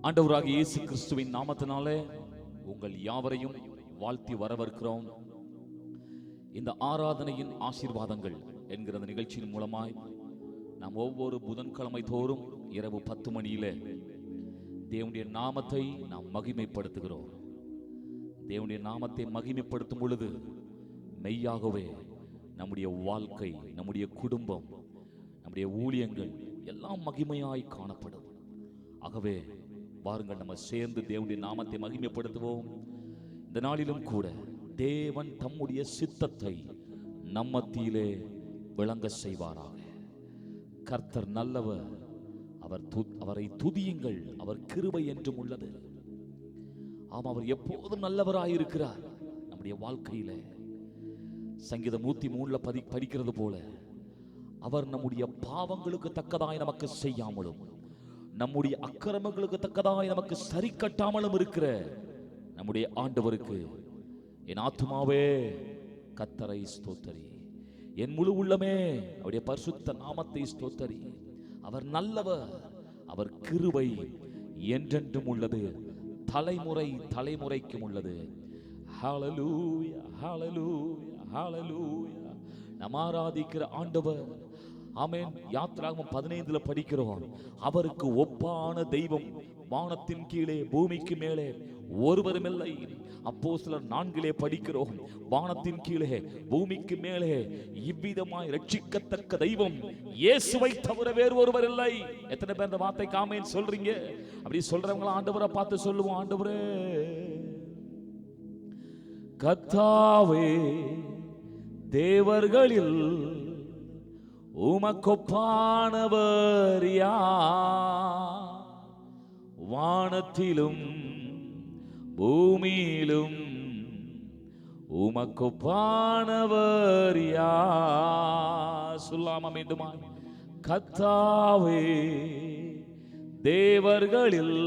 ஆண்டவராகிய இயேசு கிறிஸ்துவின் நாமத்தினாலே உங்கள் யாவரையும் வாழ்த்தி வரவேற்கிறோம். இந்த ஆராதனையின் ஆசீர்வாதங்கள் என்கிற நிகழ்ச்சியின் மூலமாய் நாம் ஒவ்வொரு புதன்கிழமை தோறும் இரவு 10 மணியிலே தேவனுடைய நாமத்தை நாம் மகிமைப்படுத்துகிறோம். தேவனுடைய நாமத்தை மகிமைப்படுத்தும் பொழுது மெய்யாகவே நம்முடைய வாழ்க்கை, நம்முடைய குடும்பம், நம்முடைய ஊழியங்கள் எல்லாம் மகிமையாய் காணப்படும். ஆகவே வாருங்கள், நம்ம சேர்ந்து தேவனுடைய நாமத்தை மகிமைப்படுத்துவோம். இந்த நாளிலும் கூட தேவன் தம்முடைய சித்தத்தை நம் மத்தியிலே விளங்க செய்வாராக. கர்த்தர் நல்லவர், அவரை துதியுங்கள், அவர் கிருபை என்றும் உள்ளது. ஆம், அவர் எப்போதும் நல்லவராயிருக்கிறார். நம்முடைய வாழ்க்கையில சங்கீதம் 103 படிக்கிறது போல அவர் நம்முடைய பாவங்களுக்கு தக்கதாய் நமக்கு செய்யாமலும் நம்முடைய அக்கிரமங்களுக்கு தக்கதாய் நமக்கு சரி கட்டாமலும் இருக்கிற நம்முடைய ஆண்டவருக்கு என் ஆத்துமாவே கர்த்தரை ஸ்தோத்தரி, என் முழு உள்ளமே அவருடைய பரிசுத்த நாமத்தை ஸ்தோத்தரி. அவர் நல்லவர், அவர் கிருபை என்றென்றும் உள்ளது, தலைமுறை தலைமுறைக்கும் உள்ளது. ஹல்லேலூயா, ஹல்லேலூயா, ஹல்லேலூயா. நாம் ஆராதிக்கிற ஆண்டவர், ஆமென். யாத்திராகமம் 15 படிக்கிறோம், அவருக்கு ஒப்பான தெய்வம் வானத்தின் கீழே பூமிக்கு மேலே ஒருவரும் இல்லை. அப்போஸ்தலர் 4 படிக்கிறோம், வானத்தின் கீழே பூமிக்கு மேலே இவ்விதமாய் ரட்சிக்கத்தக்க தெய்வம் இயேசுவை தவிர வேறு ஒருவர் இல்லை. எத்தனை பேர் இந்த வார்த்தைக்கு ஆமென் சொல்றீங்க? அப்படி சொல்றவங்கள ஆண்டவரை பார்த்து சொல்லுவோம், ஆண்டவரே கர்த்தாவே, தேவர்களில் உமக்கொப்பானவர் யார்? வானத்திலும் பூமியிலும் உமக்கொப்பானவர் யார்? சொல்லாம மீண்டுமா, கர்த்தாவே, தேவர்களில்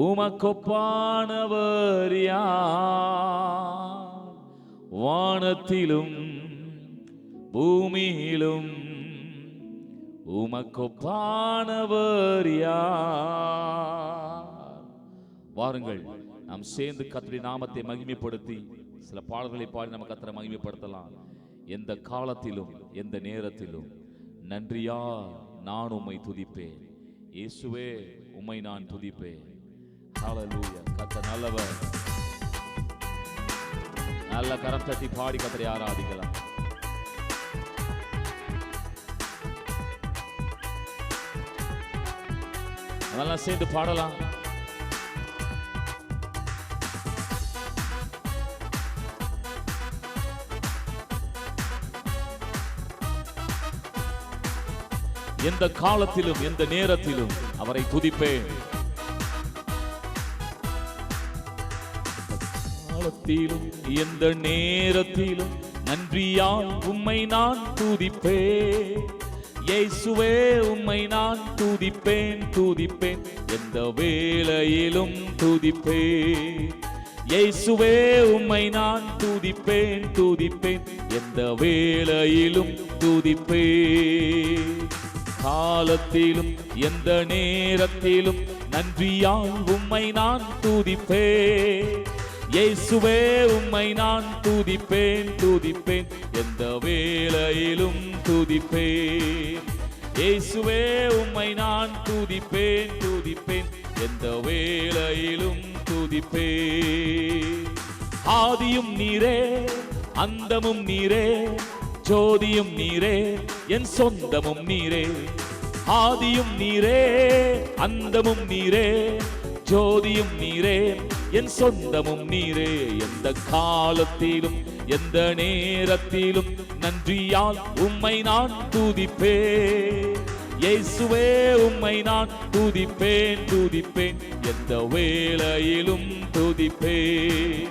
உமக்கொப்பானவர் யார்? வானத்திலும் பூமியிலும் உமக்கொப்பானவர் யார்? வாருங்கள், நாம் சேர்ந்து கர்த்தருடைய நாமத்தை மகிமைப்படுத்தி சில பாடல்களை பாடி நம்ம கர்த்தரை மகிமைப்படுத்தலாம். எந்த காலத்திலும் எந்த நேரத்திலும் நன்றியா நான் உம்மை துதிப்பேன். இயேசுவே, உம்மை நான் துதிப்பேன். ஹல்லேலூயா. கர்த்தர் நல்லவர். நல்ல கரம் தட்டி பாடி கர்த்தரை ஆராதிக்கலாம். அதெல்லாம் சேர்ந்து பாடலாம். எந்த காலத்திலும் எந்த நேரத்திலும் அவரை துதிப்பேன். காலத்திலும் எந்த நேரத்திலும் நன்றியால் உம்மை நான் துதிப்பேன். இயேசுவே, உம்மை நான் துதிப்பேன், துதிப்பேன், எந்த வேளையிலும் துதிப்பேன். இயேசுவே, உம்மை நான் துதிப்பேன், துதிப்பேன், எந்த வேளையிலும் துதிப்பேன். காலத்திலும் எந்த நேரத்திலும் நன்றியால் உம்மை நான் துதிப்பேன். இயேசுவே, உம்மை நான் துதிப்பேன், துதிப்பேன், எந்த வேளையிலும் துதிப்பேன். இயேசுவே, உம்மை நான் துதிப்பேன், துதிப்பேன், எந்த வேளையிலும் துதிப்பேன். ஆதியும் நீரே, அந்தமும் நீரே, ஜோதியும் நீரே, என் சொந்தமும் நீரே. ஆதியும் நீரே, அந்தமும் நீரே, ஜோதியும் நீரே, என் சொந்தமும் நீரே. எந்த காலத்திலும் எந்த நேரத்திலும் நன்றியால் உம்மை நான் துதிப்பேன். இயேசுவே, உம்மை நான் துதிப்பேன், துதிப்பேன், எந்த வேளையிலும் துதிப்பேன்.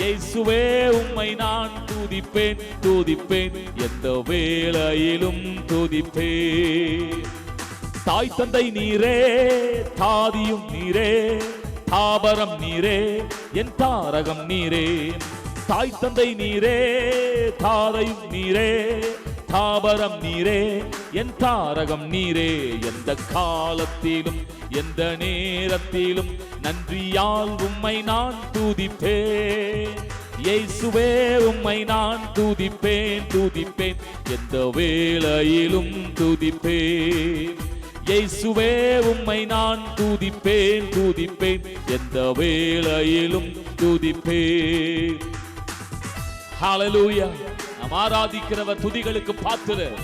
இயேசுவே, உம்மை நான் துதிப்பேன், துதிப்பேன், எந்த வேளையிலும் துதிப்பேன். தாய் தந்தை நீரே, தாதியும் நீரே, தாபரம் நீரே, என் தாரகம் நீரே. தாய் தந்தை நீரே, தாதையும் நீரே, தாபரம் நீரே, என் தாரகம் நீரே. எந்த காலத்திலும் எந்த நேரத்திலும் நன்றியால் உம்மை நான் துதிப்பேன். இயேசுவே உம்மை நான் துதிப்பேன், துதிப்பேன், எந்த வேளையிலும் துதிப்பேன். இயேசுவே உம்மை நான் துதிப்பேன், துதிப்பேன், எந்த வேளையிலும் துதிப்பேன். ஹல்லேலூயா. நாம் ஆராதிக்கிறவர் துதிகளுக்கு பாத்திரர்.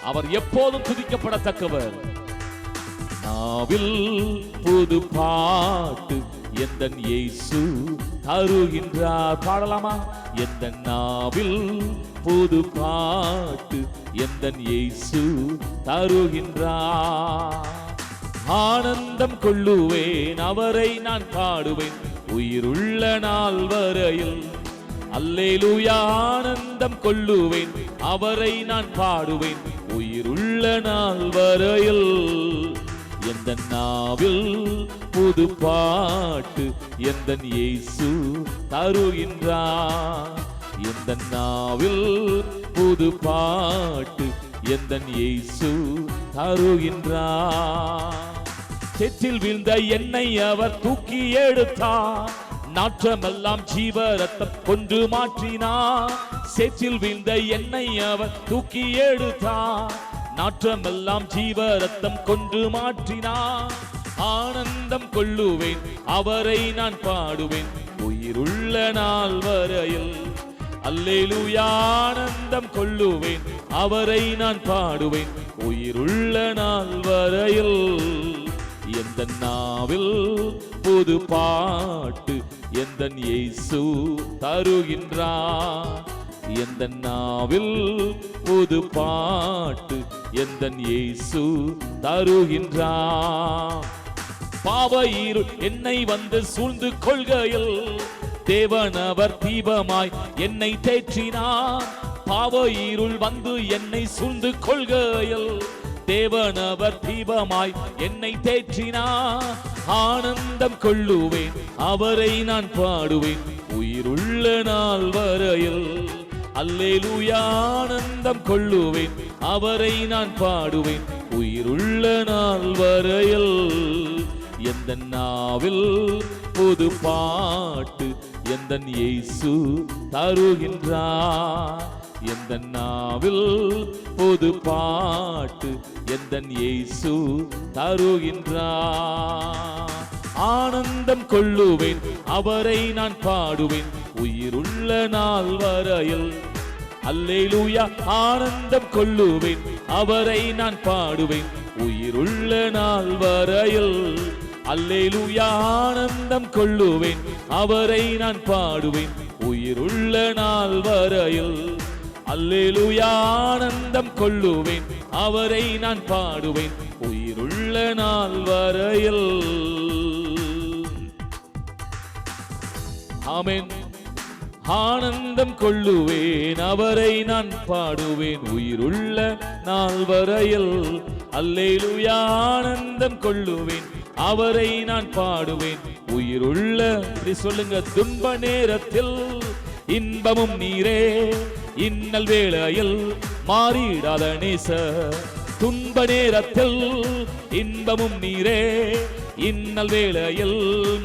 அவர் எப்போதும் துதிக்கப்படத்தக்கவர். நாவில் புது பாட்டு எந்தன் இயேசு தருகின்றார். பாடலாமா? எந்த நாவில் புது பாட்டு எந்தன் இயேசு தருகின்றார். ஆனந்தம் கொள்ளுவேன், அவரை நான் பாடுவேன் உயிருள்ள நாள் வரையில். அல்லேலூயா. ஆனந்தம் கொள்ளுவேன், அவரை நான் பாடுவேன் உயிருள்ள நாள் வரையில். எந்த நாவில் புது பாட்டு எந்தன் இயேசு தருகின்றார். எந்த நாவில் புது பாட்டு எந்தன் இயேசு தருகின்றார். சேற்றில் வீழ்ந்த என்னை அவர் தூக்கி எடுத்தார். நாற்றமெல்லாம் ஜீவ ரத்தம் கொண்டு மாற்றினார். சேற்றில் வீழ்ந்த என்னை அவர் தூக்கி எடுத்தார். நாற்றமெல்லாம் ஜீவ ரத்தம் கொண்டு மாற்றினார். ஆனந்தம் கொள்ளுவேன், அவரை நான் பாடுவேன் உயிருள்ள நாள் வரையில். அல்லேலூயா. ஆனந்தம் கொள்ளுவேன், அவரை நான் பாடுவேன் உயிருள்ள நாள் வரையில். எந்த நாவில் புது பாட்டு எந்தன் இயேசு தருகின்றார். எந்த நாவில் புது பாட்டு எந்தன் இயேசு தருகின்றார். பாவ இருள் என்னை வந்து சூழ்ந்து கொள்கையில் தேவனவர் தீபமாய் என்னை தேற்றினார். பாவ இருள் வந்து என்னை சூழ்ந்து கொள்கையில் தேவனவர் தீபமாய் என்னை தேற்றினார். ஆனந்தம் கொள்ளுவேன், அவரை நான் பாடுவேன் உயிருள்ள நாள் வரையில். அல்லேலூயா. ஆனந்தம் கொள்ளுவேன், அவரை நான் பாடுவேன் உயிருள்ள நாள் வரையில். எந்த நாவில் புது பாட்டு எந்தன் இயேசு தருகின்றார். எந்த நாவில் புது பாட்டு எந்தன் இயேசு தருகின்றார். ஆனந்தம் கொள்ளுவேன், அவரை நான் பாடுவேன் உயிருள்ள நாள் வரையில். அல்லேலூயா. ஆனந்தம் கொள்ளுவேன், அவரை நான் பாடுவேன் உயிருள்ள நாள் வரையில். அல்லேலூயா. ஆனந்தம் கொள்ளுவேன், அவரை நான் பாடுவேன் உயிருள்ள நாள் வரையில். அல்லேலூயா. ஆனந்தம் கொள்ளுவேன், அவரை நான் பாடுவேன் உயிருள்ள நாள் வரையில். ஆமென். ஆனந்தம் கொள்ளுவேன், அவரை நான் பாடுவேன் உயிருள்ள நாள் வரையில். அல்லேலூயா. ஆனந்தம் கொள்ளுவேன், அவரை நான் பாடுவேன் உயிருள்ள. இப்படி சொல்லுங்க. துன்ப நேரத்தில் இன்பமும் நீரே, இன்னல் வேளையில் மாறிடாத நேசர். துன்ப நேரத்தில் இன்பமும் நீரே, இன்னல் வேளையில்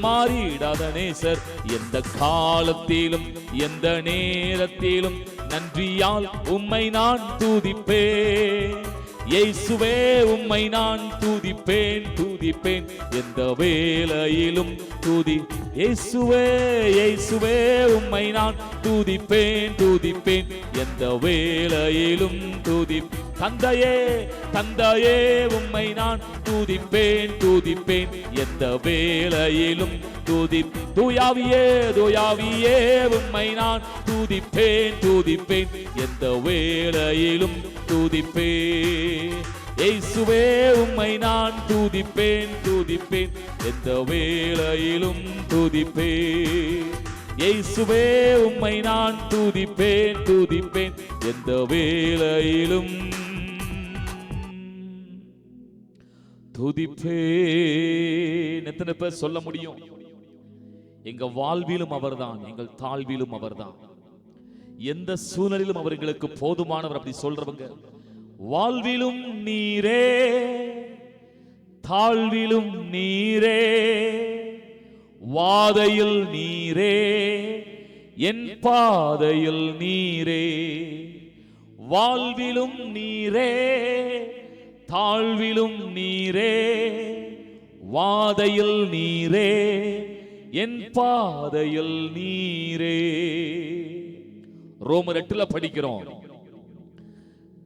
மாறிடாத நேசர். எந்த காலத்திலும் எந்த நேரத்திலும் நன்றியால் உம்மை நான் துதிப்பேன். இயேசுவே உம்மை நான் துதிப்பேன், துதிப்பேன், எந்த வேளையிலும் துதி. இயேசுவே, இயேசுவே உம்மை நான் துதிப்பேன், துதிப்பேன், எந்த வேளையிலும் துதி. தந்தையே, தந்தையே உம்மை நான் துதிப்பேன், துதிப்பேன், எந்த வேளையிலும் துதி. தூயாவியே, தூயாவியே உம்மை நான் துதிப்பேன், துதிப்பேன், எந்த வேளையிலும் துதிப்பேன். இயேசுவே உம்மை நான் துதிப்பேன், துதிப்பேன், எந்த வேளையிலும் துதிப்பேன். இயேசுவே உம்மை நான் துதிப்பேன், துதிப்பேன், எந்த வேளையிலும் துதிப்பேன். எத்தனை பேர் சொல்ல முடியும்? எங்க வாழ்விலும் அவர்தான், எங்கள் தாழ்விலும் அவர்தான். எந்த சூழ்நிலையிலும் அவர்களுக்கு போதுமானவர். அப்படி சொல்றவங்க, வாழ்விலும் நீரே, தாழ்விலும் நீரே, வாதையில் நீரே, என் பாதையில் நீரே. வாழ்விலும் நீரே, தாழ்விலும் நீரே, வாதையில் நீரே, என் பாதையில் நீரே. ரோமர் 8 படிக்கிறோம்,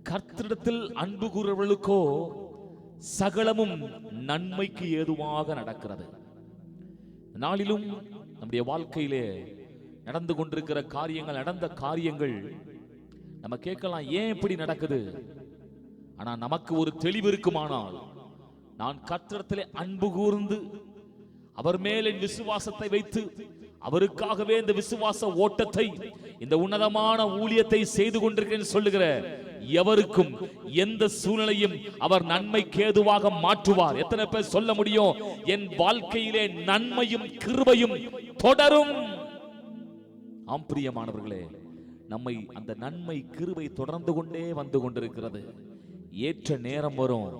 கர்த்தரிடத்தில் அன்பு கூறுவர்களுக்கோ சகலமும் நன்மைக்கு ஏதுவாக நடக்கிறது. நாளிலும் நம்முடைய வாழ்க்கையிலே நடந்து கொண்டிருக்கிற காரியங்கள், நடந்த காரியங்கள் நம்ம கேட்கலாம், ஏன் இப்படி நடக்குது? ஆனா நமக்கு ஒரு தெளிவு இருக்குமானால், நான் கர்த்தரிடத்திலே அன்பு கூர்ந்து அவர் மேல் என் விசுவாசத்தை வைத்து அவருக்காகவே இந்த விசுவாச ஓட்டத்தை, இந்த உன்னதமான ஊழியத்தை செய்து கொண்டிருக்கிறேன் சொல்லுகிற எவருக்கும் எந்த சூழ்நிலையும் அவர் நன்மைக்கு ஏதுவாக மாற்றுவார். எத்தனை பேர் சொல்ல முடியும், என் வாழ்க்கையிலே நன்மையும் கிருபையும் தொடரும்? ஆம் பிரியமானவர்களே, நம்மை அந்த நன்மை கிருபை தொடர்ந்து கொண்டே வந்து கொண்டிருக்கிறது. ஏற்ற நேரம் வரும்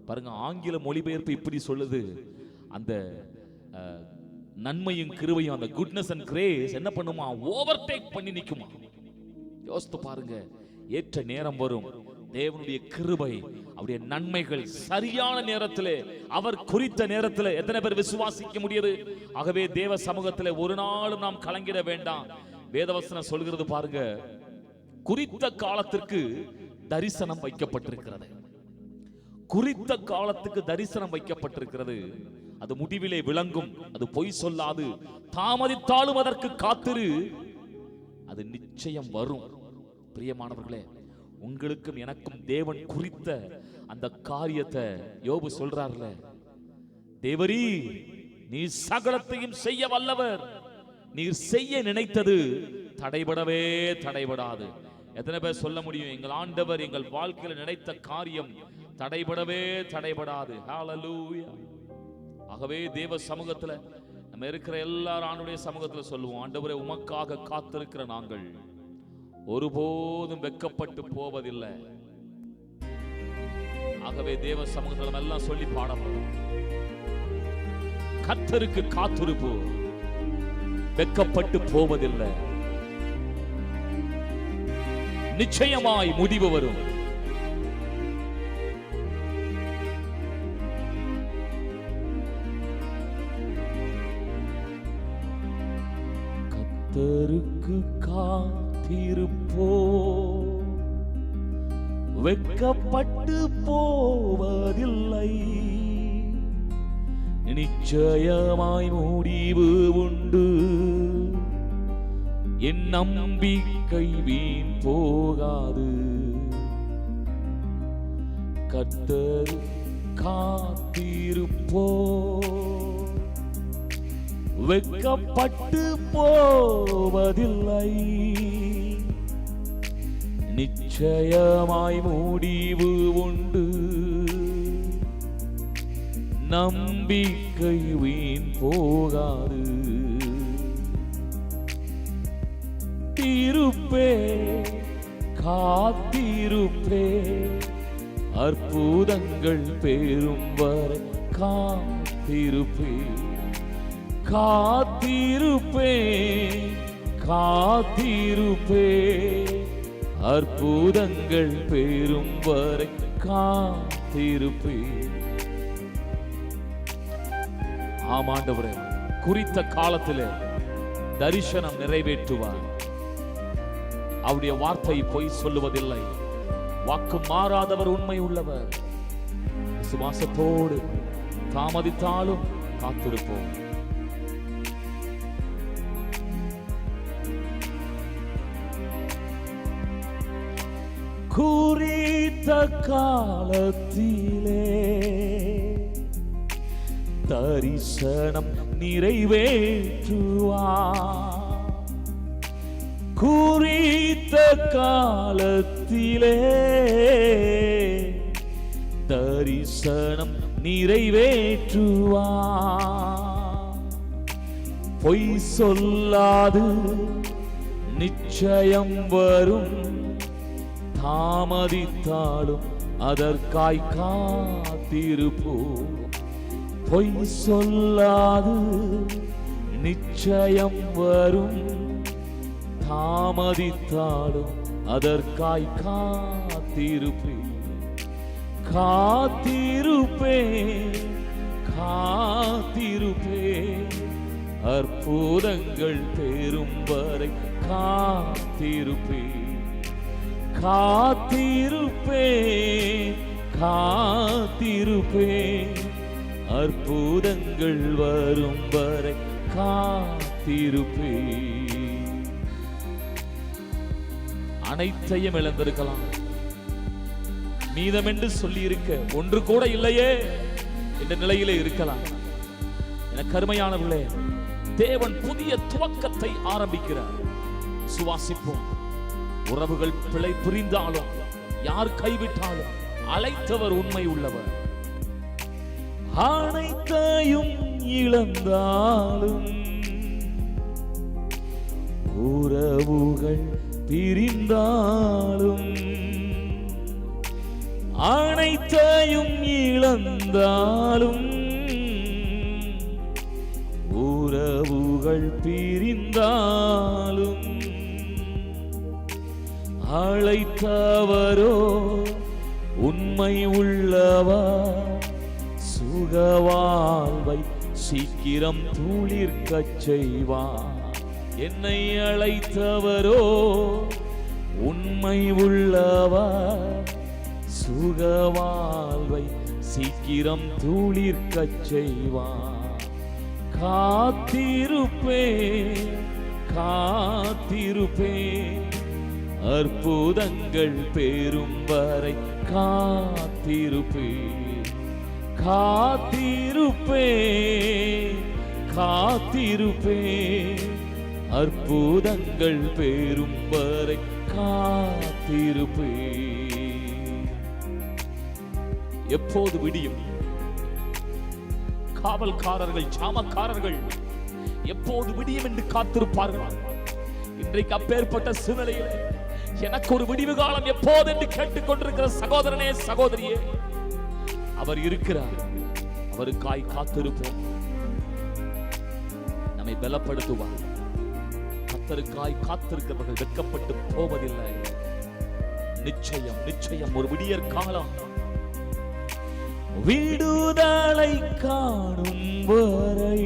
பாருங்க. ஆங்கில மொழிபெயர்ப்பு இப்படி சொல்லுது, அந்த நன்மையும் கிருபையும், அந்த குட்னஸ் அண்ட் கிரேஸ் என்ன பண்ணுமா, ஓவர்டேக் பண்ணி நிக்குமா. யோசித்து பாருங்க, ஏற்ற நேரம் வரும், தேவனுடைய கிருபை, அவருடைய நன்மைகள் சரியான நேரத்தில், அவர் குறித்த நேரத்தில். எத்தனை பேர் விசுவாசிக்க முடியாது? ஆகவே தேவ சமூகத்தில் ஒரு நாளும் நாம் கலங்கிட வேண்டாம். வேதவசனம் சொல்கிறது பாருங்க, குறித்த காலத்திற்கு தரிசனம் வைக்கப்பட்டிருக்கிறது. குறித்த காலத்துக்கு தரிசனம் வைக்கப்பட்டிருக்கிறது. அது முடிவிலே விளங்கும், அது பொய் சொல்லாது. தாமதித்தாலும் அதற்கு காத்திரு, அது நிச்சயம் வரும். பிரியமானவர்களே, உங்களுக்கும் எனக்கும் தேவன் குறித்த அந்த காரியத்தை யோபு சொல்றார்ல, தேவரீ நீ சகலத்தையும் செய்ய வல்லவர், நீர் செய்ய நினைத்தது தடைபடவே தடைபடாது. எத்தனை பேர் சொல்ல முடியும், எங்கள் ஆண்டவர் எங்கள் வாழ்க்கையில் நினைத்த காரியம் தடைபடவே தடைபடாது? ஹல்லேலூயா. ஆகவே தேவ சமூகத்துல நம்ம இருக்கிற எல்லாரும் ஆண்டுடைய சமூகத்துல சொல்லுவோம், ஆண்டவரே உமக்காக காத்திருக்கிற நாங்கள் ஒருபோதும் வெட்கப்பட்டு போவதில்லை. ஆகவே தேவ சமூகத்துல நம்ம எல்லாம் சொல்லி பாடப்படும், கர்த்தருக்கு காத்திருப்பு, வெட்கப்பட்டு போவதில்லை, நிச்சயமாய் முடிவு வரும். கர்த்தருக்கு காத்திருப்போ, வெட்கப்பட்டு போவதில்லை, நிச்சயமாய் முடிவு உண்டு, என் நம்பிக்கை வீண் போகாது. கர்த்தர் காத்திருப்போ, வெட்கப்பட்டு போவதில்லை, நிச்சயமாய் முடிவு உண்டு, நம்பிக்கை வீண் போகாது. இருப்பே காத்திருப்பே, அற்புதங்கள் பெறும் வரை காத்திருப்பே, காத்திருப்பே காத்திருப்பே, அற்புதங்கள் பெறும் வரை காத்திருப்பே. ஆமாண்டவரே, குறித்த காலத்தில் தரிசனம் நிறைவேற்றுவார். அவருடைய வார்த்தை பொய் சொல்லுவதில்லை, வாக்கு மாறாதவர், உண்மை உள்ளவர். விசுவாசத்தோடு தாமதித்தாலும் காத்திருப்போம். குறித்த காலத்திலே தரிசனம் நிறைவேற்றுவார், குறித்த காலத்திலே தரிசனம் நிறைவேற்றுவார். பொய் சொல்லாது நிச்சயம் வரும், தாமதித்தாலும் அதற்காய் காத்திருப்போம். பொய் சொல்லாது நிச்சயம் வரும், தாமதித்தாலும் அதற்காய் காத்திருப்பேன். காத்திருப்பேன், காத்திருப்பேன், அற்புதங்கள் பெறும் வரை காத்திருப்பேன். காத்திருப்பேன், காத்திருப்பேன், அற்புதங்கள் வரும் வரை காத்திருப்பேன். அனைத்தையும் இழந்திருக்கலாம், மீதம் என்று சொல்லி இருக்க ஒன்று கூட இல்லையே என்ற நிலையிலே இருக்கலாம். எனக்கு அருமையானவர்களே, தேவன் புதிய துவக்கத்தை ஆரம்பிக்கிறார். சுவாசிப்போம். உறவுகள் பிழை புரிந்தாலும், யார் கைவிட்டாலும், அழைத்தவர் உண்மை உள்ளவர். அனைத்தையும் இழந்தாலும், உறவுகள் பிரிந்தாலும், அனைத்தையும் இழந்தாலும், உறவுகள் பிரிந்தாலும், அழைத்தவரோ உண்மை உள்ளவர், சுகவாழ்வை சீக்கிரம் துளிர்க்கச் செய்வார். என்னை அழைத்தவரோ உண்மை உள்ளவர், சுகவாழ்வை சீக்கிரம் துளிர்க்கச் செய்வார். காத்திருப்பேன், காத்திருப்பேன், அற்புதங்கள் பெறும் வரை காத்திருப்பேன். காத்திருப்பேன், காத்திருப்பேன், அற்புதங்கள் பெறும் வரை காத்திருப்பேன். எப்போது விடியும்? காவல்காரர்கள், ஜாமக்காரர்கள் எப்போது விடியும் என்று காத்திருப்பார்கள். இன்றைக்கு அப்பேற்பட்ட சூழ்நிலையில் எனக்கு ஒரு விடிவு காலம் எப்போது என்று கேட்டுக் கொண்டிருக்கிற சகோதரனே, சகோதரியே, அவர் இருக்கிறார். அவருக்காய் காத்திருப்போம். நம்மை பலப்படுத்துவார். கர்த்தருக்காய் காத்திருக்கிறவர்கள் வெட்கப்பட்டு போவதில்லை. நிச்சயம், நிச்சயம் ஒரு விடியற் காலம், விடுதலை காணும் வரை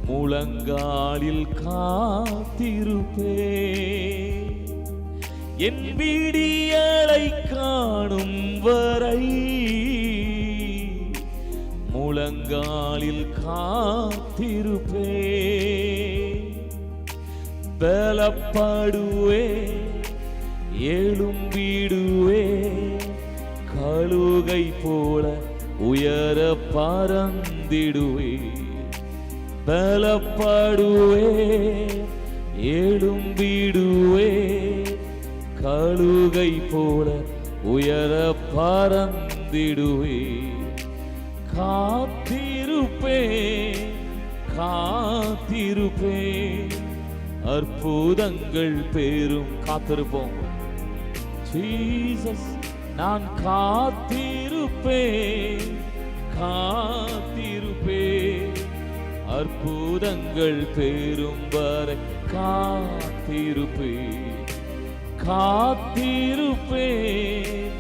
முழங்காலில் காத்திருப்பேன். என் விடியலை காணும் வரை முழங்காலில் காத்திருப்பேன். பலப்படுவே, எழும்பிடுவே, கழுகை போல உயர பறந்திடுவே. பலப்படுவே, எழும்பிடுவே, கழுகை போல உயர பறந்திடுவே. காத்திருப்பேன், காத்திருப்பேன், அற்புதங்கள் பெறும். காத்திருப்போம். ஜீசஸ், நான் காத்திருப்பேன், காத்திருப்பேன், அற்புதங்கள் பெறும் வரை காத்திருப்பேன். காத்திருப்பேன்,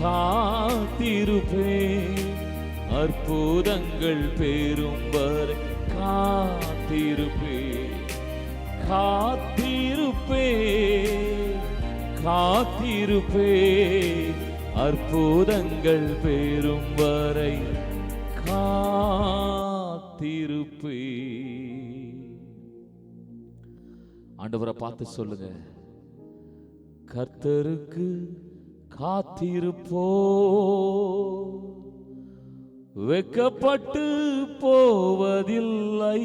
காத்திருப்பேன், அற்புதங்கள் பெறும் வரை காத்திருப்பேன். காத்திருப்பேன், காத்திருப்பேன், அற்புதங்கள் பெறும் வரை காத்திருப்பேன். ஆண்டவரை பார்த்து சொல்லுங்க, கர்த்தருக்கு காத்திருப்போ, வெட்கப்பட்டு போவதில்லை.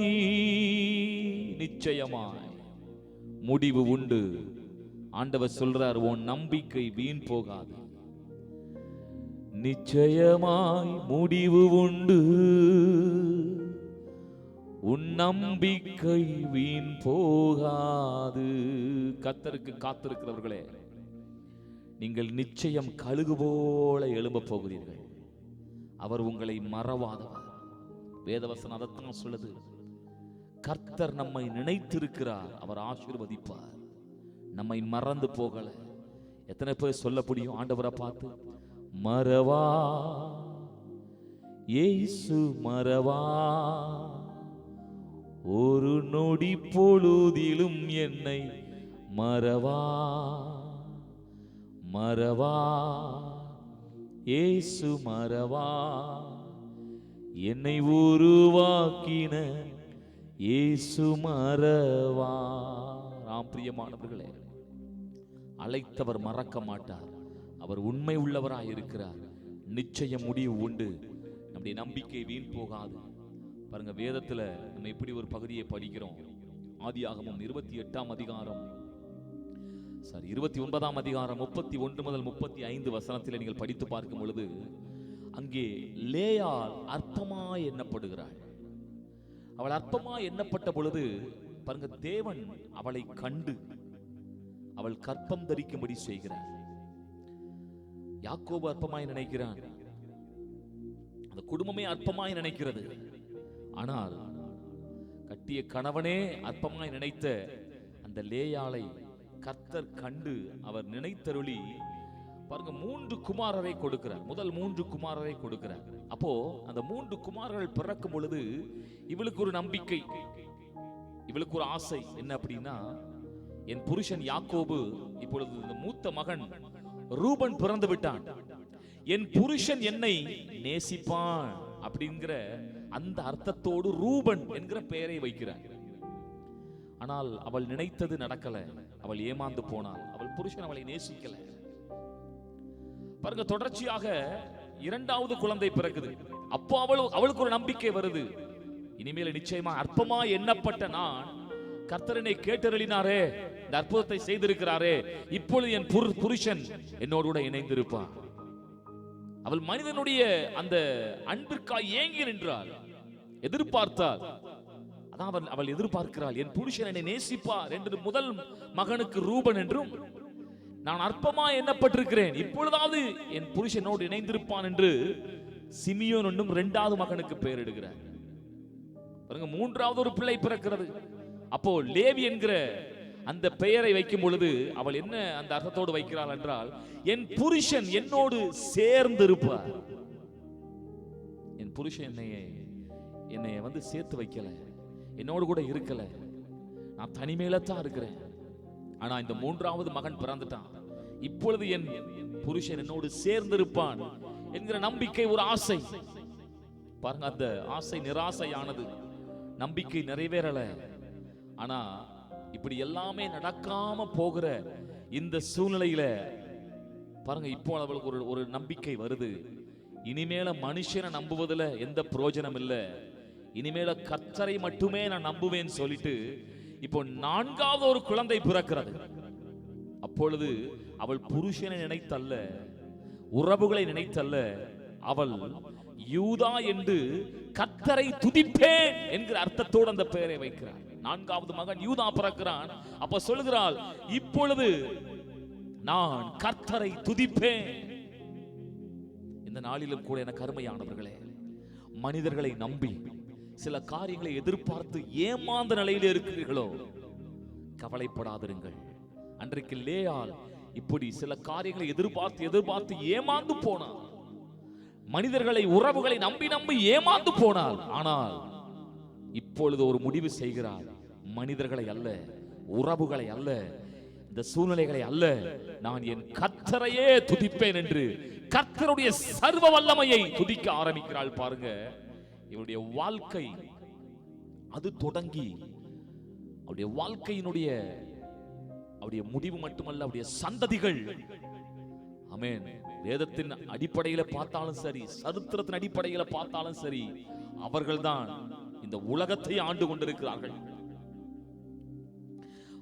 நிச்சயமாய் முடிவு உண்டு. ஆண்டவர் சொல்றார், உன் நம்பிக்கை வீண் போகாது. நிச்சயமாய் முடிவு உண்டு, உன் நம்பிக்கை வீண் போகாது. கர்த்தருக்கு காத்திருக்கிறவர்களே, நீங்கள் நிச்சயம் கழுகு போல எழும்ப போகிறீர்கள். அவர் உங்களை மறவாதவர். வேதவசனம் அதைத்தான் சொல்லுது. கர்த்தர் நம்மை நினைத்திருக்கிறார், அவர் ஆசீர்வதிப்பார். நம்மை மறந்து போகல. எத்தனை பேர் சொல்ல முடியும் ஆண்டவரை பார்த்து, மறவா இயேசு மறவா, ஒரு நொடி பொழுதிலும் என்னை மறவா, மறவா இயேசு மறவா, என்னை உருவாக்கின இயேசு மறவா. ராம் பிரியமானவர்களே, அழைத்தவர் மறக்க மாட்டார். அவர் உண்மை உள்ளவராய் இருக்கிறார். நிச்சயம் முடிவு உண்டு. நம்முடைய நம்பிக்கை வீண் போகாது. பாருங்க, வேதத்துல நம்ம எப்படி ஒரு பகுதியை படிக்கிறோம். ஆதியாகமம் 28ஆம் அதிகாரம் 29ஆம் அதிகாரம் 31 முதல் 35 வசனத்தில் நீங்கள் படித்து பார்க்கும் பொழுது, அங்கே லேயாள் அற்பமாய் எண்ணப்படுகிறாள். அவள் அற்பமாய் எண்ணப்பட்ட பொழுது பாருங்க, தேவன் அவளை கண்டு அவள் கற்பம் தரிக்கும்படி செய்கிறார். யாக்கோபு அற்பமாய் நினைக்கிறான், அந்த குடும்பமே அற்பமாய் நினைக்கிறது. ஆனால் கட்டிய கணவனே அற்பமாய் நினைத்த அந்த லேயாளை கர்த்தர் கண்டு அவர் நினைத்தருளி பாருங்க 3 குமாரரை கொடுக்கிறார். முதல் 3 குமாரரை கொடுக்கிறார். அப்போ அந்த 3 குமாரர்கள் பிறக்கும் பொழுது இவளுக்கு ஒரு நம்பிக்கை, இவளுக்கு ஒரு ஆசை. என்ன அப்படின்னா, என் புருஷன் யாக்கோபு, இப்பொழுது இந்த மூத்த மகன் ரூபன் பிறந்து விட்டான், என் புருஷன் என்னை நேசிப்பான் அப்படிங்கிற அந்த அர்த்தத்தோடு ரூபன் என்கிற பெயரை வைக்கிறார். ஆனால் அவள் நினைத்தது நடக்கல. அவள் ஏமாந்து போனாள். அவள் புருஷன் அவளை நேசிக்கல. பாருங்க, தொடர்ச்சியாக 2வது குழந்தை பிறக்குது. அப்போ அவளுக்கு ஒரு நம்பிக்கை வருது. இனிமேல் நிச்சயமா அற்பமா எண்ணப்பட்ட நான், கர்த்தரனை கேட்டருளினாரே, இந்த அற்புதத்தை செய்திருக்கிறாரே, இப்பொழுது என் புருஷன் என்னோடு கூட இணைந்திருப்பான். அவள் மனிதனுடைய அந்த அன்பிற்காய் ஏங்கி நின்றாள், எதிர்பார்த்தாள். அதான் அவள் எதிர்பார்க்கிறாள், என் புருஷன் என்னை நேசிப்பார் என்று முதல் மகனுக்கு ரூபன் என்றும், நான் அற்பமா எண்ணப்பட்டிருக்கிறேன், இப்பொழுதாவது என் புருஷனோடு இணைந்திருப்பான் என்று சிமியோன் என்னும் 2வது மகனுக்கு பெயரிடுகிறார். 3வது ஒரு பிள்ளை பிறக்கிறது. அப்போ லேவி என்கிற அந்த பெயரை வைக்கும் பொழுது அவள் என்ன அந்த அர்த்தத்தோடு வைக்கிறாள் என்றால், என் புருஷன் என்னோடு சேர்ந்து இருப்பார். என் புருஷன் என்னை வந்து சேர்த்து வைக்கல, என்னோடு கூட இருக்கல, நான் தனிமையில தான் இருக்கிறேன். ஆனா இந்த 3வது மகன் பிறந்துட்டான், இப்பொழுது என் புருஷன் என்னோடு சேர்ந்திருப்பான் என்கிற நம்பிக்கை, ஒரு ஆசை. பாருங்க, அந்த ஆசை நிராசையானது, நம்பிக்கை நிறைவேறல. ஆனா இப்படி எல்லாமே நடக்காம போகிற இந்த சூழ்நிலையில பாருங்க, இப்போ அவளுக்கு ஒரு நம்பிக்கை வருது. இனிமேல மனுஷனை நம்புவதில் எந்த பிரயோஜனம் இல்லை, இனிமேல கர்த்தரை மட்டுமே நான் நம்புவேன் சொல்லிட்டு இப்போ 4வது ஒரு குழந்தை பிறக்கிறது. அப்பொழுது அவள் புருஷனை நினைத்தல்ல, உறவுகளை நினைத்தல்ல, அவள் யூதா என்று கர்த்தரை துதிப்பேன் என்கிற அர்த்தத்தோடு அந்த பெயரை வைக்கிறார். 4வது மகன் யூதா பிறக்கிறான். அப்ப சொல்லுகிறாள், இப்பொழுது நான் கர்த்தரை துதிப்பேன். இந்த நாளிலும் கூட எனக்கு அருமையானவர்களே, மனிதர்களை நம்பி சில காரியங்களை எதிர்பார்த்து ஏமாந்த நிலையில் இருக்கிறீர்களோ, கவலைப்படாதிருங்கள். அன்றைக்கு லேயாள் இப்படி சில காரியங்களை எதிர்பார்த்து ஏமாந்து போனாள். மனிதர்களை, உறவுகளை நம்பி ஏமாந்து போனாள். ஆனால் இப்பொழுது ஒரு முடிவு செய்கிறாள், மனிதர்களை அல்ல, உறவுகளை அல்ல, இந்த சூழ்நிலைகளை அல்ல, நான் என் கர்த்தரையே துதிப்பேன் என்று கர்த்தருடைய சர்வ வல்லமையை துதிக்க ஆரம்பிக்கிறாள். பாருங்க, இவருடைய வாழ்க்கை அது தொடங்கி அவருடைய வாழ்க்கையினுடைய அவருடைய முடிவு மட்டுமல்ல, அவருடைய சந்ததிகள், ஆமென், வேதத்தின் அடிப்படையில பார்த்தாலும் சரி, சரித்திரத்தின் அடிப்படையில பார்த்தாலும் சரி, அவர்கள்தான் இந்த உலகத்தை ஆண்டு கொண்டிருக்கிறார்கள்.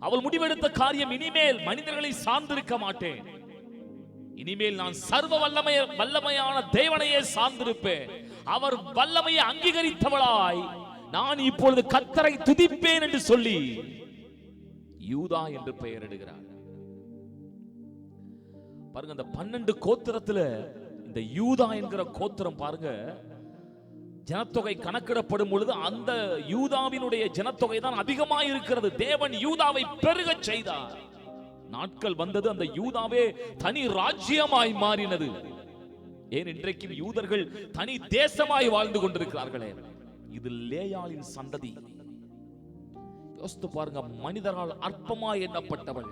அவள் முடிவெடுத்த காரியம், இனிமேல் மனிதர்களை சார்ந்திருக்க மாட்டேன், இனிமேல் நான் சர்வ வல்லமையான தேவனையே சார்ந்திருப்பேன். அவர் வல்லமையை அங்கீகரித்தவளாய் நான் இப்பொழுது கர்த்தரை துதிப்பேன் என்று சொல்லி யூதா என்று பெயரிடுகிறார். பாருங்க, அந்த 12 கோத்திரத்துல இந்த யூதா என்கிற கோத்திரம் பாருங்க, ஜனத்தொகை கணக்கிடப்படும் பொழுது அந்த யூதாவினுடைய ஜனத்தொகை தான் அதிகமாக இருக்கிறது. தேவன் யூதாவை பெருக செய்தார். நாட்கள் வந்தது, அந்த யூதாவே தனி ராஜ்யமாய் மாறினது. ஏன் இன்றைக்கும் யூதர்கள் தனி தேசமாய் வாழ்ந்து கொண்டிருக்கிறார்களே. இது லேயாளின் சந்ததி. யோசித்து பாருங்க, மனிதரால் அற்பமாய் எண்ணப்பட்டவள்,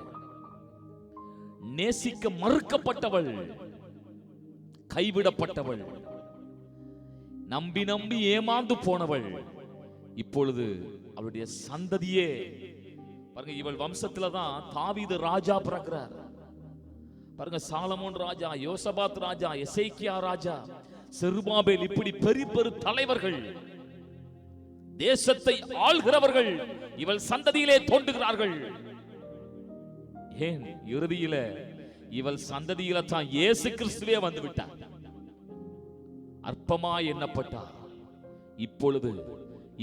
நேசிக்க மறுக்கப்பட்டவள், கைவிடப்பட்டவள், நம்பி நம்பி ஏமாந்து போனவள், இப்பொழுது அவளுடைய சந்ததியே பாருங்க, இவள் வம்சத்துல தான் தாவீது ராஜா பிறக்கிறார். பாருங்க, சாலமோன் ராஜா, யோசபாத் ராஜா, எசேக்கியா ராஜா, செருபாபேல், இப்படி பெரிய பெரிய தலைவர்கள், தேசத்தை ஆள்கிறவர்கள் இவள் சந்ததியிலே தோன்றுகிறார்கள். ஏன் இறுதியில இவள் சந்ததியில தான் இயேசு கிறிஸ்துவே வந்து விட்டார். அற்பமாய் எண்ணப்பட்டார்.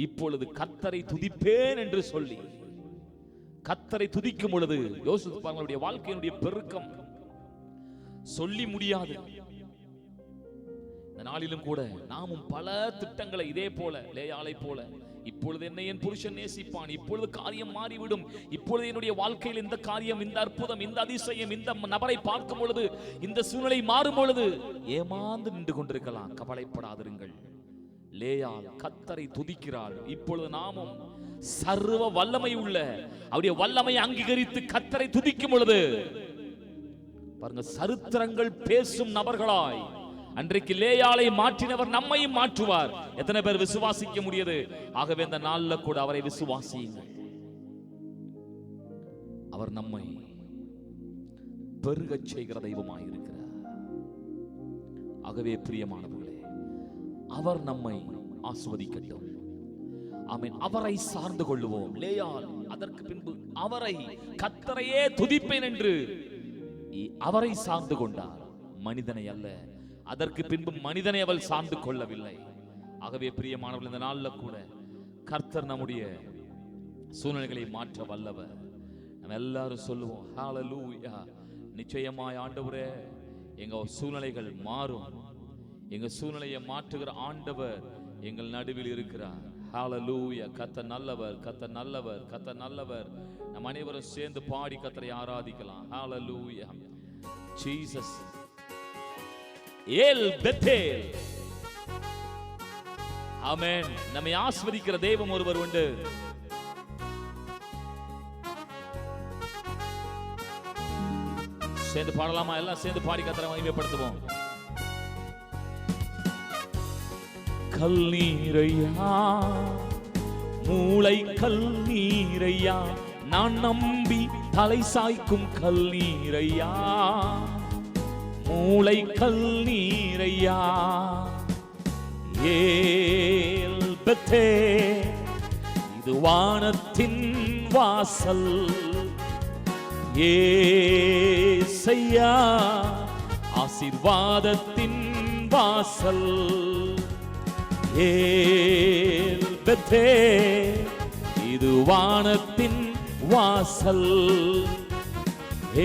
இப்பொழுது கர்த்தரை துதிப்பேன் என்று சொல்லி கர்த்தரை துதிக்கும் பொழுது யோசித்து பாருங்களுடைய வாழ்க்கையினுடைய பெருக்கம் சொல்லி முடியாது. இந்த நாளிலும் கூட நாமும் பல திட்டங்களை இதே போல லேயாளை போல, இப்பொழுது என்னை என் புருஷன் நேசிப்பான், இப்பொழுது காரியம் மாறிவிடும், இப்பொழுது என்னுடைய வாழ்க்கையில் இந்த காரியம், இந்த அற்புதம், இந்த அதிசயம், இந்த நபரை பார்க்கும் பொழுது, இந்த சூழ்நிலை மாறும் பொழுது ஏமாந்து நின்று கொண்டிருக்கலாம். கவலைப்படாதிருங்கள். லேயாள் கர்த்தரை துதிக்கிறாள். இப்பொழுது நாமும் சர்வ வல்லமை உள்ள அவருடைய வல்லமை அங்கீகரித்து கர்த்தரை துதிக்கும் பொழுது பாருங்க, சரித்திரங்கள் பேசும் நபர்களாய் அன்றைக்கு லேயாளை மாற்றினவர் நம்மையும் மாற்றுவார். எத்தனை பேர் விசுவாசிக்க முடியாது? ஆகவே இந்த நாள்ல கூட அவரை விசுவாசியுங்கள். அவர் நம்மை பெருகச் செய்கிற தெய்வமாய் இருக்கிறார். ஆகவே பிரியமானவர்களே, அவர் நம்மை ஆசீர்வதிக்கட்டும். ஆமென். அவரை சார்ந்து கொள்ளுவோம். லேயாள் அதற்கு பின்பு அவரை, கர்த்தரையே துதிப்பேன் என்று அவரை சார்ந்து கொண்டார், மனிதனை அல்ல. அதற்கு பின்பு மனிதனை அவள் சார்ந்து கொள்ளவில்லை. ஆகவே பிரியமானவர்கள், இந்த நாள்ல கூட கர்த்தர் நம்முடைய சூழ்நிலைகளை மாற்ற வல்லவர். நம்ம எல்லாரும் சொல்லுவோம், ஹalleluya. நிச்சயமாய் ஆண்டவரே, எங்க சூழ்நிலைகள் மாறும். எங்க சூழ்நிலையை மாற்றுகிற ஆண்டவர் எங்கள் நடுவில் இருக்கிறார். ஹalleluya. கர்த்தர் நல்லவர், கர்த்தர் நல்லவர், கர்த்தர் நல்லவர். நம்ம அனைவரும் சேர்ந்து பாடி கர்த்தரை ஆராதிக்கலாம். ஹalleluya. Jesus El Bethel. ஆமென். நம்மை ஆசீர்வதிக்கிற தெய்வம் ஒருவர் உண்டு. சேர்ந்து பாடலாமா? எல்லாம் சேர்ந்து பாடி கர்த்தரை மகிமைப்படுத்துவோம். கல்நீரையா, மூளை கல்நீரையா, நான் நம்பி தலை சாய்க்கும் கல்நீரையா, மூளை கல்நீரையா, ஏல் பெத்தேல், இது வானத்தின் வாசல், ஏசையா, ஆசீர்வாதத்தின் வாசல், ஏல் பெத்தேல், இது வானத்தின் வாசல்,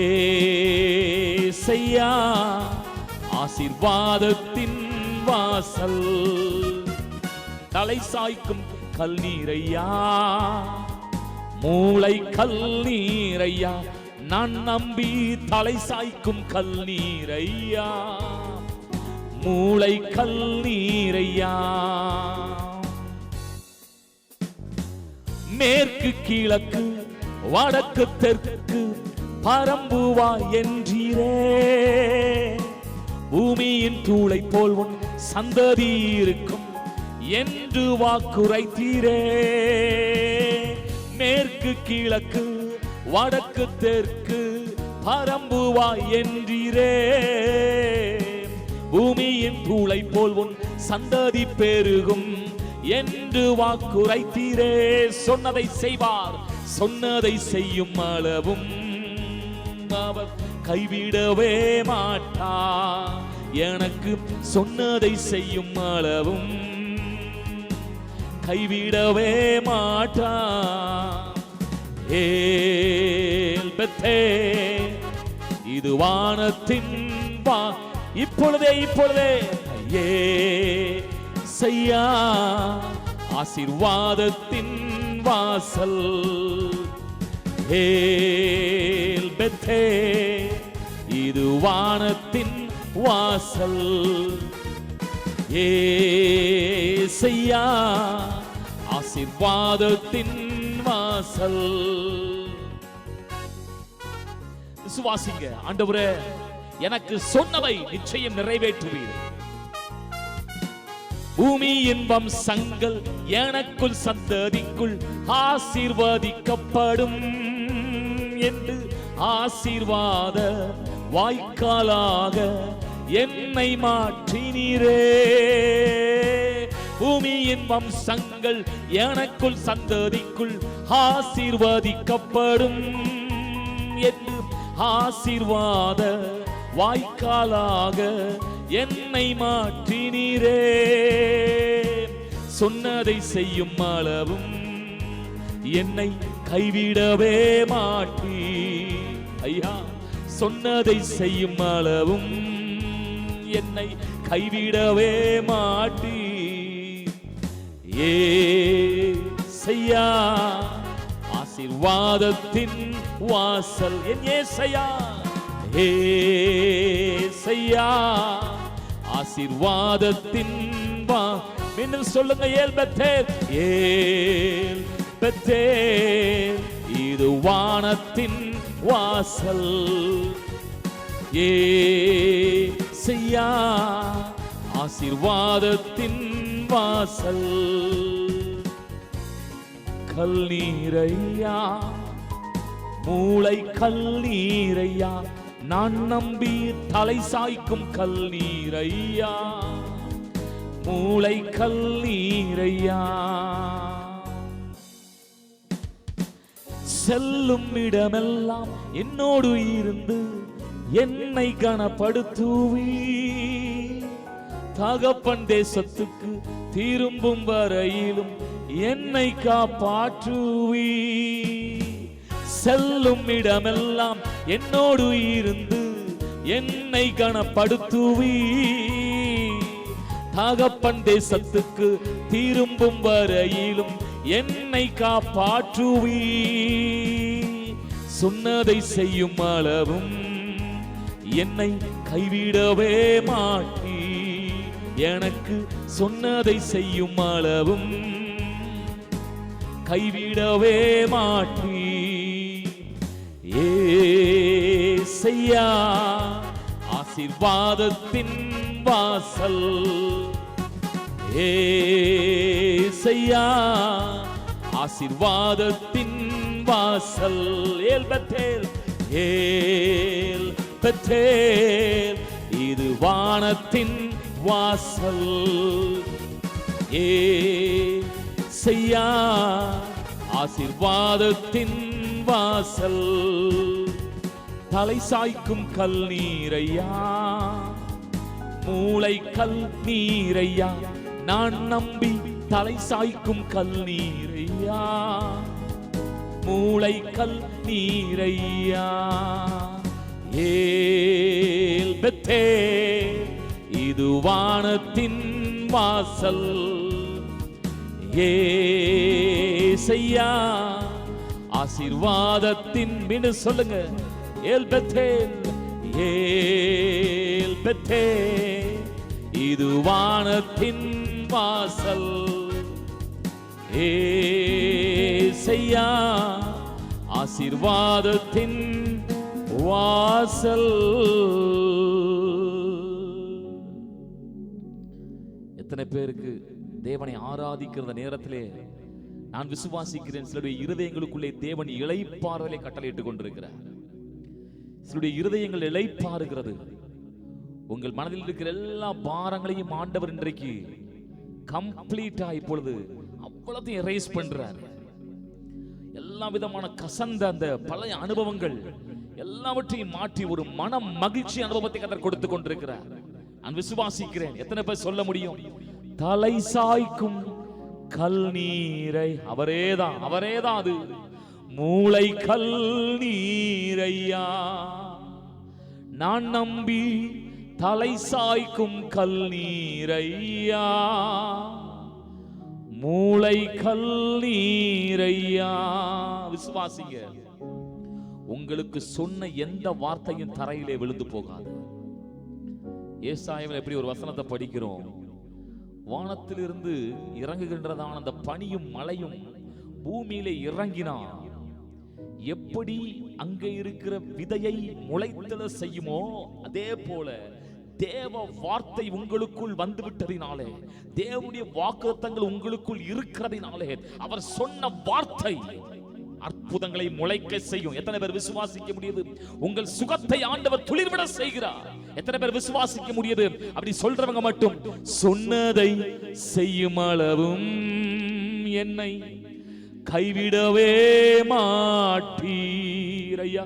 ஏசையா, ஆசீர்வாதத்தின் வாசல், தலை சாய்க்கும் கல்நீரையா, மூளை கல்நீரையா, நான் நம்பி தலை சாய்க்கும் கல்நீரையா, மூளை கல்நீரையா, மேற்கு கிழக்கு வடக்கு தெற்கு பரம்புவா என்றீரே, பூமியின் தூளை போல் உன் சந்ததி இருக்கும் என்று வாக்குரைத்தீரே. மேற்கு கிழக்கு வடக்கு தெற்கு பரம்புவா என்றீரே, பூமியின் தூளை போல் உன் சந்ததி பெருகும் என்று வாக்குரைத்தீரே. சொன்னதை செய்வார், சொன்னதை செய்யும் அளவும் அவர் கைவிடவே மாட்டார். எனக்கு சொன்னதை செய்யும் அளவும் கைவிடவே மாட்டார். ஏல் பெத்தேல், இது வானத்தின் இப்பொழுதே ஏசையா ஆசீர்வாதத்தின் வாசல். ஏல் பெத்தேல், இது வானத்தின் வாசல். ஏசையா ஆசீர்வாதத்தின் வாசல். விசுவாசிங்க, ஆண்டவரே எனக்கு சொன்னவை நிச்சயம் நிறைவேற்றுவீர். பூமியின் வம்சங்கள் எனக்குள் சந்ததிக்குள் ஆசீர்வதிக்கப்படும் என்று ஆசீர்வாத வாய்க்காலாக என்னை மாற்றினீரே. பூமியின் வம்சங்கள் எனக்குள் சந்ததிக்குள் ஆசீர்வதிக்கப்படும் என்று ஆசீர்வாத வாய்க்காலாக என்னை மாற்றினீரே. சொன்னதை செய்யும் அளவும் என்னை கைவிடவே மாட்டீ. ஐயா, சொன்னதை செய்யும் அளவும் என்னை கைவிடவே மாட்டீ. ஏசையா ஆசீர்வாதத்தின் வாசல். என் ஏசையா, ஏசையா ஆசீர்வாதத்தின் மீண்டும் சொல்லுங்க. ஏல் பெத்தேல், ஏல் பெத்தேல், இது வானத்தின் வாசல். ஏசையா ஆசீர்வாதத்தின் வாசல். கல்நீரையா, மூளை கல்நீரையா, நான் நம்பி தலை சாய்க்கும் கல்நீரையா, மூளை கல்நீரையா. செல்லும் இடமெல்லாம் என்னோடு இருந்து என்னை கனப்படுத்துவி. தகப்பன் தேசத்துக்கு திரும்பும் வரையிலும் என்னை காப்பாற்றுவி. செல்லும் இடமெல்லாம் என்னோடு இருந்து என்னை கனப்படுத்துவி. தகப்பன் தேசத்துக்கு திரும்பும் வரையிலும் என்னை காப்பாற்றுவி. சொன்னதை செய்யும் அளவும் என்னை கைவிடவே மாட்டீ. எனக்கு சொன்னதை செய்யும் அளவும் கைவிடவே மாட்டீ. ஏசையா ஆசீர்வாதத்தின் வாசல். ஏசையா ஆசீர்வாதத்தின் வாசல். ஏல் பெத்தேல், ஏல் பெத்தேல், இது வானத்தின் வாசல். ஏசையா ஆசீர்வாதத்தின் வாசல். தலை சாய்க்கும் கல்நீரையா, மூளை கல்நீரையா, நான் நம்பி தலை சாய்க்கும் கல்நீரையா, மூளை கல்நீரையா. ஏல் பெத்தேல், இது வானத்தின் வாசல். ஏசையா ஆசீர்வாதத்தின் மீது சொல்லுங்க. ஏல் பெத்தேல், ஏல் பெத்தேல், இது வானத்தின் வாசல். ஏசையா ஆசீர்வாதத்தின் வாசல். எத்தனை பேருக்கு தேவனை ஆராதிக்கிற நேரத்திலே நான் விசுவாசிக்கிறேன், சிலருடைய இருதயங்களுக்குள்ளே தேவன் இளைப்பாறுதலை கட்டளையிட்டுக் கொண்டிருக்கிறார். சிலருடைய இருதயங்கள் இளைப்பாறுகிறது. உங்கள் மனதில் இருக்கிற எல்லா பாரங்களையும் ஆண்டவர் இன்றைக்கு கம்ப்ளீட்டா இப்பொழுது அவ்வளத்தையும் எரேஸ் பண்றார். எல்லா விதமான கசந்த அந்த பழைய அனுபவங்கள் எல்லாவற்றையும் மாற்றி ஒரு மன மகிழ்ச்சி அனுபவத்தை கர்த்தர் கொடுத்து கொண்டிருக்கிறார். நான் விசுவாசிக்கிறேன். எத்தனை பேர் சொல்ல முடியும்? தலை சாய்க்கும் கல் நீரை, அவரேதான் அது மூளை கல் நீரையா. நான் நம்பி தலை சாய்க்கும் கல் நீரையா, மூளை கல் நீரையா. விசுவாசிங்க, உங்களுக்கு சொன்ன எந்த வார்த்தையும் தரையிலே விழுந்து போகாது. ஏசாயாவில் எப்படி ஒரு வசனத்தை படிக்கிறோம், வானத்திலிருந்து இறங்குகின்றதான அந்த பனியும் மழையும் பூமியிலே இறங்கினான், எப்படி அங்கே இருக்கிற விதையை முளைத்தல செய்யுமோ அதே போல தேவ வார்த்தை உங்களுக்குள் வந்துவிட்டதினாலே, தேவனுடைய வாக்குத்தத்தங்கள் உங்களுக்குள் இருக்கிறதினாலே, அவர் சொன்ன வார்த்தை அற்புதங்களை முளைக்க செய்யும். எத்தனை பேர் விசுவாசிக்க முடியுது? உங்கள் சுகத்தை ஆண்டவர் துளிர்விட செய்கிறார். எத்தனை பேர் விசுவாசிக்க முடியுது? அப்படி சொல்றவங்க மட்டும், சொன்னதை செய்யும் அளவும் என்னை கைவிடவே மாட்டீர் ஐயா.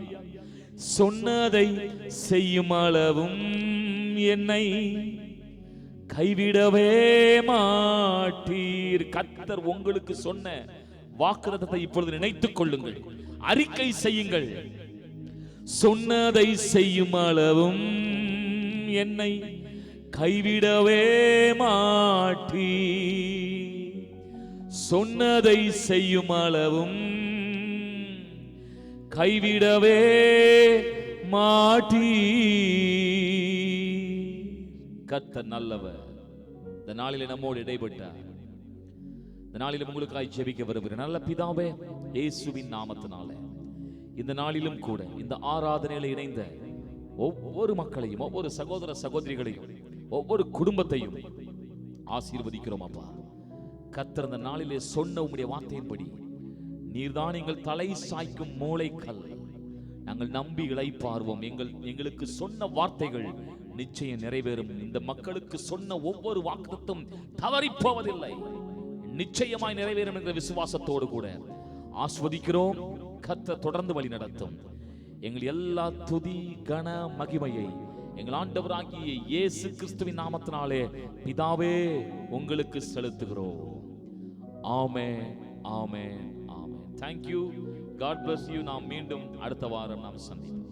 சொன்னதை செய்யும் அளவும் என்னை கைவிடவே மாட்டீர். கர்த்தர் உங்களுக்கு சொன்ன வாக்குத்தத்தத்தை இப்பொழுது நினைத்துக் கொள்ளுங்கள், அறிக்கை செய்யுங்கள். சொன்னதை செய்யும் அளவும் என்னை கைவிடவே மாட்டீர். சொன்னதை செய்யும் அளவும் கைவிடவே மாட்டீர். கர்த்தர் நல்லவர். இந்த நாளிலே நம்மோடு இடைப்பட்டார். இந்த நாளிலும் உங்களுக்காய் ஜெபிக்க வருகிறேன். நல்ல பிதாவே, இயேசுவின் நாமத்தினாலே இந்த நாளிலும் கூட இந்த ஆராதனையில இணைந்த ஒவ்வொரு மக்களையும், ஒவ்வொரு சகோதர சகோதரிகளையும், ஒவ்வொரு குடும்பத்தையும் ஆசீர்வதிக்கிறோம் அப்பா. கர்த்தர் இந்த நாளிலே சொன்ன உம்முடைய வார்த்தையின்படி நீர்தான் எங்கள் தலை சாய்க்கும் மூளைக்கல். நாங்கள் நம்பி இளைப்பார்வோம். எங்களுக்கு சொன்ன வார்த்தைகள் நிச்சயம் நிறைவேறும். இந்த மக்களுக்கு சொன்ன ஒவ்வொரு வாக்குத்தத்தம் தவறி போவதில்லை, நிச்சயமாய் நிறைவேறும் என்ற விசுவாசத்தோடு கூட ஆஸ்வதிக்கிறோம். கர்த்தர் தொடர்ந்து வழி நடத்தும். எங்கள் எல்லா துதி கன மகிமையை எங்கள் ஆண்டவராகிய இயேசு கிறிஸ்துவின் நாமத்தினாலே பிதாவே உங்களுக்கு செலுத்துகிறோம். ஆமென், ஆமென், ஆமென். Thank you. God bless you. நாம் மீண்டும் அடுத்த வாரம் நாம் சந்திப்போம்.